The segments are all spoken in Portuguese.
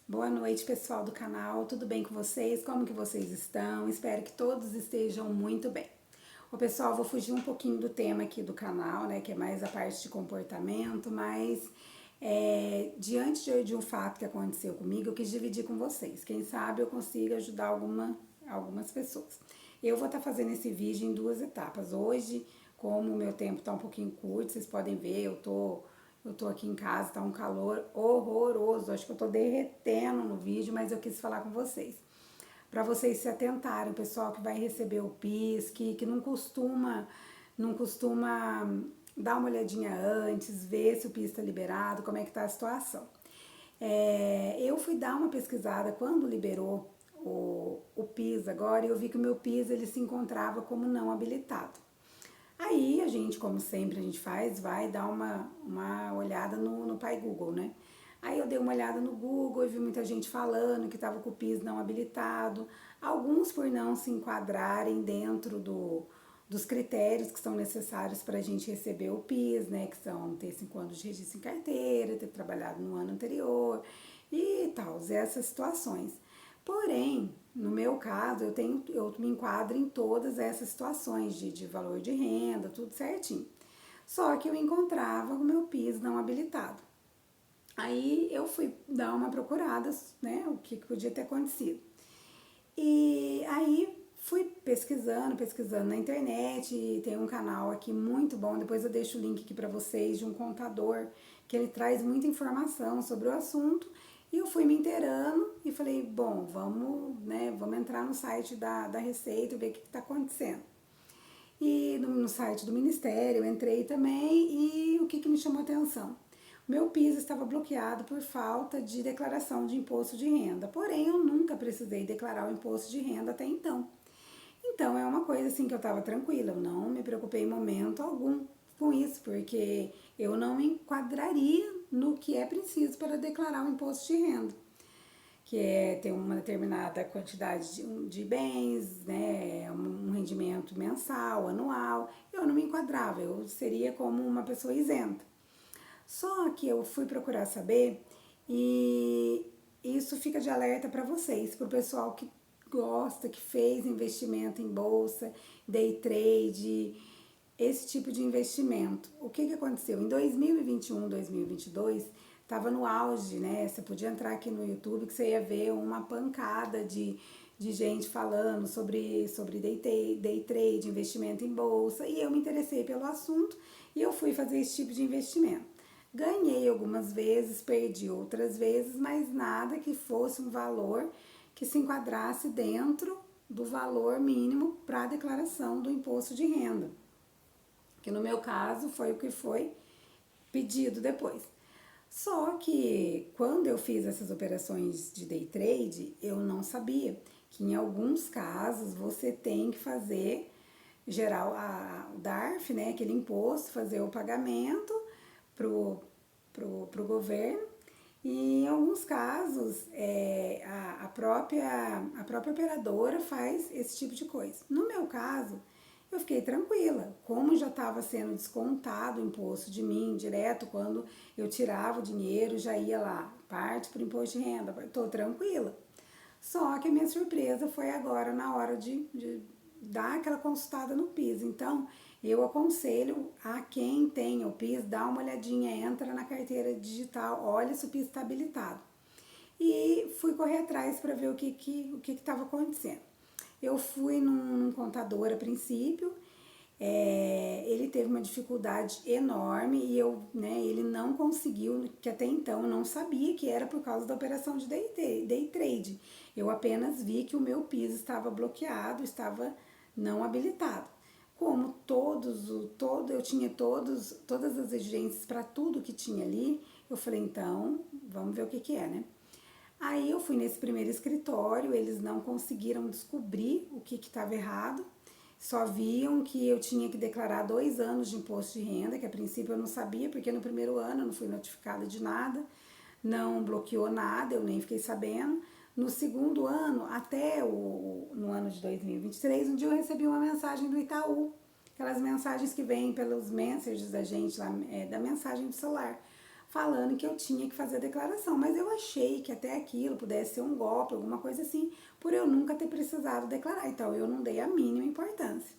Boa noite, pessoal do canal. Tudo bem com vocês? Como que vocês estão? Espero que todos estejam muito bem. Ô, pessoal, vou fugir um pouquinho do tema aqui do canal, né, que é mais a parte de comportamento, mas diante de um fato que aconteceu comigo, eu quis dividir com vocês. Quem sabe eu consigo ajudar algumas pessoas. Eu vou estar fazendo esse vídeo em duas etapas. Hoje, como o meu tempo tá um pouquinho curto, vocês podem ver, eu tô aqui em casa, tá um calor horroroso. Acho que eu tô derretendo no vídeo, mas eu quis falar com vocês. Para vocês se atentarem, o pessoal que vai receber o PIS, que não costuma dar uma olhadinha antes, ver se o PIS está liberado, como é que tá a situação. Eu fui dar uma pesquisada quando liberou o PIS agora e eu vi que o meu PIS ele se encontrava como não habilitado. Aí a gente, como sempre a gente faz, vai dar uma olhada no Pai Google, né? Aí eu dei uma olhada no Google e vi muita gente falando que estava com o PIS não habilitado, alguns por não se enquadrarem dentro dos critérios que são necessários para a gente receber o PIS, né? Que são ter 5 anos de registro em carteira, ter trabalhado no ano anterior e tal, essas situações. Porém, no meu caso, eu me enquadro em todas essas situações de valor de renda, tudo certinho. Só que eu encontrava o meu PIS não habilitado. Aí eu fui dar uma procurada, né, o que podia ter acontecido. E aí fui pesquisando na internet, e tem um canal aqui muito bom, depois eu deixo o link aqui para vocês, de um contador, que ele traz muita informação sobre o assunto, e eu fui me inteirando e falei, bom, vamos entrar no site da Receita e ver o que está acontecendo. E no site do Ministério eu entrei também e o que me chamou a atenção? Meu PIS estava bloqueado por falta de declaração de imposto de renda, porém eu nunca precisei declarar o imposto de renda até então. Então é uma coisa assim que eu estava tranquila, eu não me preocupei em momento algum com isso, porque eu não me enquadraria no que é preciso para declarar o imposto de renda, que é ter uma determinada quantidade de bens, né, um rendimento mensal, anual. Eu não me enquadrava, eu seria como uma pessoa isenta. Só que eu fui procurar saber e isso fica de alerta para vocês, para o pessoal que gosta, que fez investimento em bolsa, day trade, esse tipo de investimento. O que aconteceu? Em 2021, 2022, estava no auge, né? Você podia entrar aqui no YouTube que você ia ver uma pancada de gente falando sobre day trade, investimento em bolsa, e eu me interessei pelo assunto e eu fui fazer esse tipo de investimento. Ganhei algumas vezes, perdi outras vezes, mas nada que fosse um valor que se enquadrasse dentro do valor mínimo para a declaração do imposto de renda, que no meu caso foi o que foi pedido depois. Só que quando eu fiz essas operações de day trade, eu não sabia que em alguns casos você tem que fazer o DARF, né, aquele imposto, fazer o pagamento pro governo, e em alguns casos a própria operadora faz esse tipo de coisa. No meu caso, eu fiquei tranquila, como já estava sendo descontado o imposto de mim direto, quando eu tirava o dinheiro, já ia lá, parte para o imposto de renda, estou tranquila. Só que a minha surpresa foi agora na hora de dar aquela consultada no PIS. Então, eu aconselho a quem tem o PIS, dá uma olhadinha, entra na carteira digital, olha se o PIS está habilitado. E fui correr atrás para ver o que estava acontecendo. Eu fui num contador a princípio, ele teve uma dificuldade enorme e ele não conseguiu, que até então eu não sabia que era por causa da operação de day trade. Eu apenas vi que o meu PIS estava bloqueado, estava não habilitado. Como eu tinha todas as exigências para tudo que tinha ali, eu falei, então, vamos ver o que é, né? Aí eu fui nesse primeiro escritório, eles não conseguiram descobrir o que estava errado, só viam que eu tinha que declarar 2 anos de imposto de renda, que a princípio eu não sabia, porque no primeiro ano eu não fui notificada de nada, não bloqueou nada, eu nem fiquei sabendo. No segundo ano, até no ano de 2023, um dia eu recebi uma mensagem do Itaú, aquelas mensagens que vêm pelos messages da gente lá, da mensagem do celular, falando que eu tinha que fazer a declaração, mas eu achei que até aquilo pudesse ser um golpe, alguma coisa assim, por eu nunca ter precisado declarar, então eu não dei a mínima importância.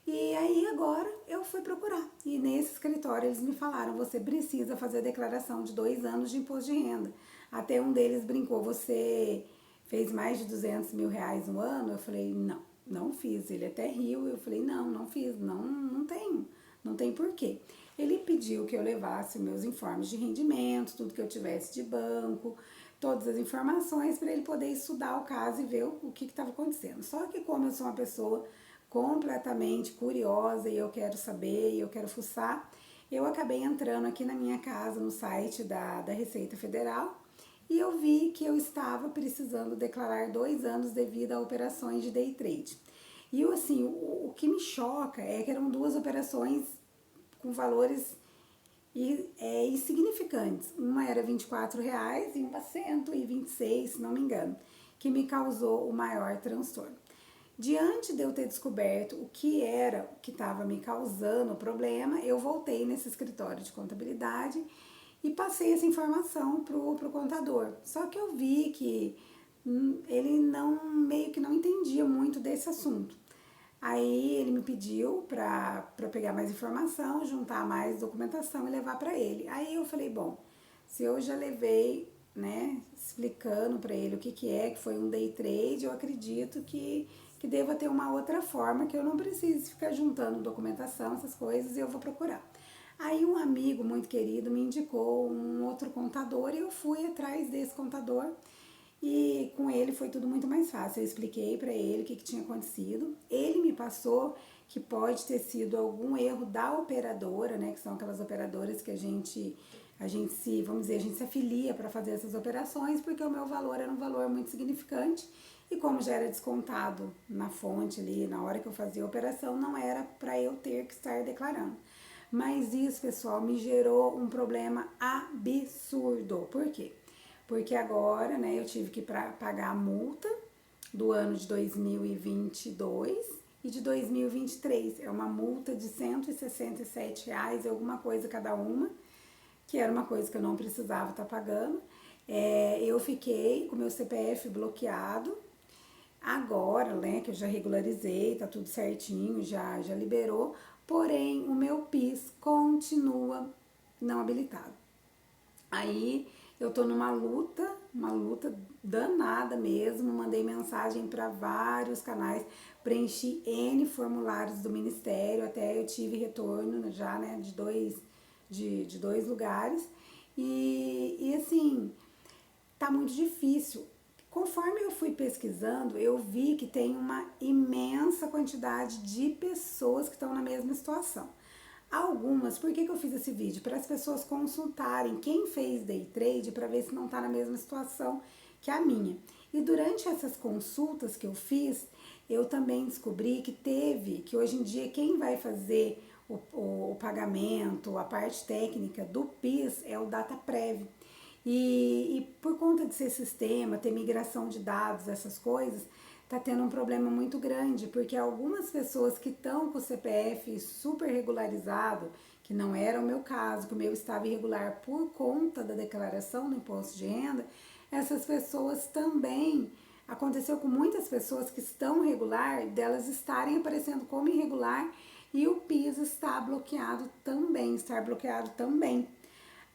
E aí agora eu fui procurar, e nesse escritório eles me falaram, você precisa fazer a declaração de 2 anos de imposto de renda. Até um deles brincou, você fez mais de 200 mil reais no ano? Eu falei, não, não fiz. Ele até riu, eu falei, não, não fiz, não tenho, não tem porquê. Ele pediu que eu levasse meus informes de rendimento, tudo que eu tivesse de banco, todas as informações para ele poder estudar o caso e ver o que estava acontecendo. Só que como eu sou uma pessoa completamente curiosa e eu quero saber e eu quero fuçar, eu acabei entrando aqui na minha casa no site da Receita Federal e eu vi que eu estava precisando declarar 2 anos devido a operações de day trade. E assim, o que me choca é que eram 2 operações com valores insignificantes. Uma era R$ 24 e uma 126, se não me engano, que me causou o maior transtorno. Diante de eu ter descoberto o que era que estava me causando o problema, eu voltei nesse escritório de contabilidade e passei essa informação pro contador. Só que eu vi que ele não meio que não entendia muito desse assunto. Aí ele me pediu para pegar mais informação, juntar mais documentação e levar para ele. Aí eu falei, bom, se eu já levei, né, explicando para ele o que foi um day trade, eu acredito que deva ter uma outra forma, que eu não preciso ficar juntando documentação, essas coisas, e eu vou procurar. Aí um amigo muito querido me indicou um outro contador e eu fui atrás desse contador e com ele foi tudo muito mais fácil. Eu expliquei para ele o que tinha acontecido. Ele me passou que pode ter sido algum erro da operadora, né, que são aquelas operadoras que a gente se, vamos dizer, a gente se afilia para fazer essas operações, porque o meu valor era um valor muito significante e como já era descontado na fonte ali, na hora que eu fazia a operação, não era para eu ter que estar declarando. Mas isso, pessoal, me gerou um problema absurdo. Por quê? Porque agora, né, eu tive que pagar a multa do ano de 2022 e de 2023. É uma multa de R$ 167, alguma coisa cada uma, que era uma coisa que eu não precisava estar pagando. Eu fiquei com meu CPF bloqueado. Agora, né, que eu já regularizei, tá tudo certinho, já liberou, porém o meu PIS continua não habilitado. Aí eu tô numa luta danada mesmo, mandei mensagem para vários canais, preenchi N formulários do Ministério, até eu tive retorno já, né, de dois lugares, e assim, tá muito difícil. Conforme eu fui pesquisando, eu vi que tem uma imensa quantidade de pessoas que estão na mesma situação. Algumas, por que eu fiz esse vídeo? Para as pessoas consultarem quem fez day trade para ver se não está na mesma situação que a minha. E durante essas consultas que eu fiz, eu também descobri que hoje em dia quem vai fazer o pagamento, a parte técnica do PIS é o DataPrev. E por conta de ser sistema, ter migração de dados, essas coisas, tá tendo um problema muito grande, porque algumas pessoas que estão com o CPF super regularizado, que não era o meu caso, que o meu estava irregular por conta da declaração do imposto de renda, essas pessoas também, aconteceu com muitas pessoas que estão regular, delas estarem aparecendo como irregular e o PIS está bloqueado também.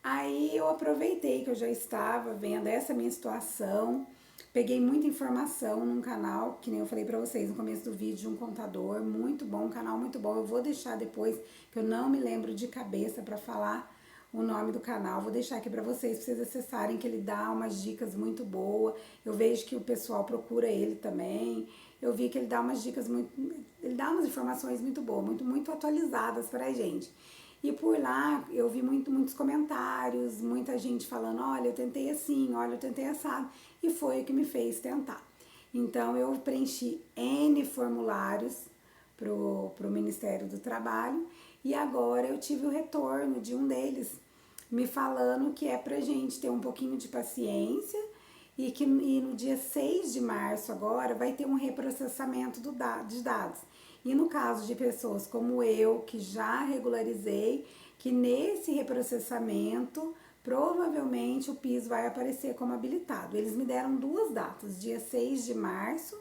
Aí eu aproveitei que eu já estava vendo essa minha situação, peguei muita informação num canal, que nem eu falei pra vocês no começo do vídeo, de um contador, muito bom, um canal muito bom. Eu vou deixar depois, que eu não me lembro de cabeça pra falar o nome do canal, vou deixar aqui pra vocês acessarem, que ele dá umas dicas muito boas. Eu vejo que o pessoal procura ele também. Eu vi que ele dá umas dicas ele dá umas informações muito boas, muito atualizadas pra gente. E por lá eu vi muitos comentários, muita gente falando, olha, eu tentei assim, olha, eu tentei assado, e foi o que me fez tentar. Então eu preenchi N formulários pro Ministério do Trabalho e agora eu tive o retorno de um deles me falando que é pra gente ter um pouquinho de paciência e no dia 6 de março agora vai ter um reprocessamento de dados. E no caso de pessoas como eu, que já regularizei, que nesse reprocessamento provavelmente o PIS vai aparecer como habilitado. Eles me deram duas datas, dia 6 de março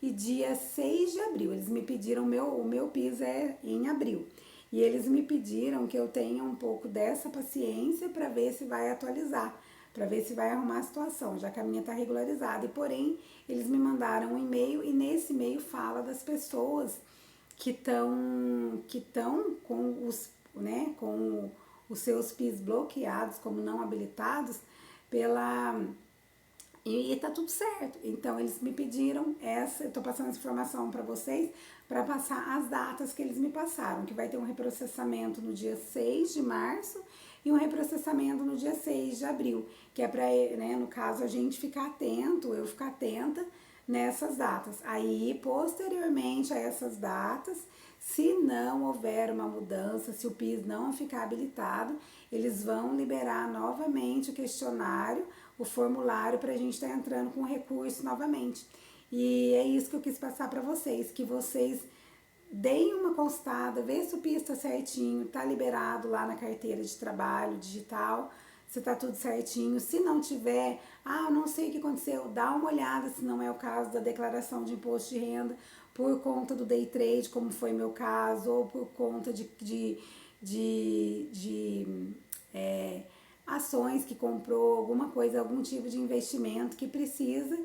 e dia 6 de abril. Eles me pediram, o meu PIS é em abril. E eles me pediram que eu tenha um pouco dessa paciência para ver se vai atualizar, para ver se vai arrumar a situação, já que a minha está regularizada. E porém, eles me mandaram um e-mail e nesse e-mail fala das pessoas que estão com os seus PIS bloqueados como não habilitados pela e tá tudo certo. Então eles me pediram eu tô passando essa informação para vocês para passar as datas que eles me passaram, que vai ter um reprocessamento no dia 6 de março e um reprocessamento no dia 6 de abril, que é para, né, no caso a gente ficar atento, eu ficar atenta nessas datas. Aí, posteriormente a essas datas, se não houver uma mudança, se o PIS não ficar habilitado, eles vão liberar novamente o questionário, o formulário para a gente estar entrando com recurso novamente. E é isso que eu quis passar para vocês, que vocês deem uma constada, vê se o PIS está certinho, está liberado lá na carteira de trabalho digital, se está tudo certinho. Se não tiver, eu não sei o que aconteceu, dá uma olhada se não é o caso da declaração de imposto de renda por conta do day trade, como foi meu caso, ou por conta de ações que comprou, alguma coisa, algum tipo de investimento que precisa,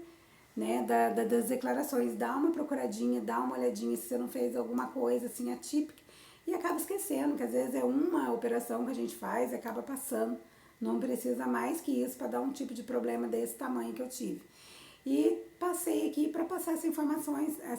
né, das declarações. Dá uma procuradinha, dá uma olhadinha se você não fez alguma coisa assim atípica e acaba esquecendo, que às vezes é uma operação que a gente faz e acaba passando. Não precisa mais que isso para dar um tipo de problema desse tamanho que eu tive. E passei aqui para passar essa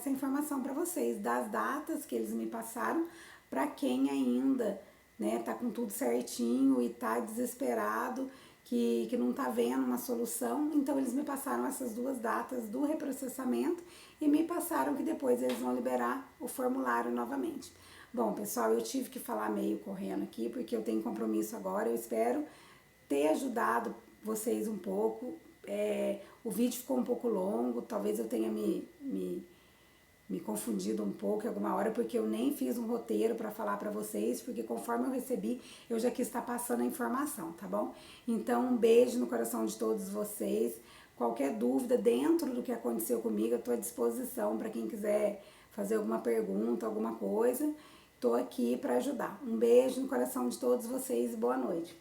informação para vocês, das datas que eles me passaram, para quem ainda, né, tá com tudo certinho e tá desesperado, que não tá vendo uma solução. Então eles me passaram essas duas datas do reprocessamento e me passaram que depois eles vão liberar o formulário novamente. Bom, pessoal, eu tive que falar meio correndo aqui, porque eu tenho compromisso agora. Eu espero ter ajudado vocês um pouco. O vídeo ficou um pouco longo, talvez eu tenha me confundido um pouco em alguma hora, porque eu nem fiz um roteiro para falar para vocês, porque conforme eu recebi, eu já quis estar passando a informação, tá bom? Então, um beijo no coração de todos vocês. Qualquer dúvida dentro do que aconteceu comigo, eu estou à disposição para quem quiser fazer alguma pergunta, alguma coisa. Estou aqui para ajudar. Um beijo no coração de todos vocês e boa noite.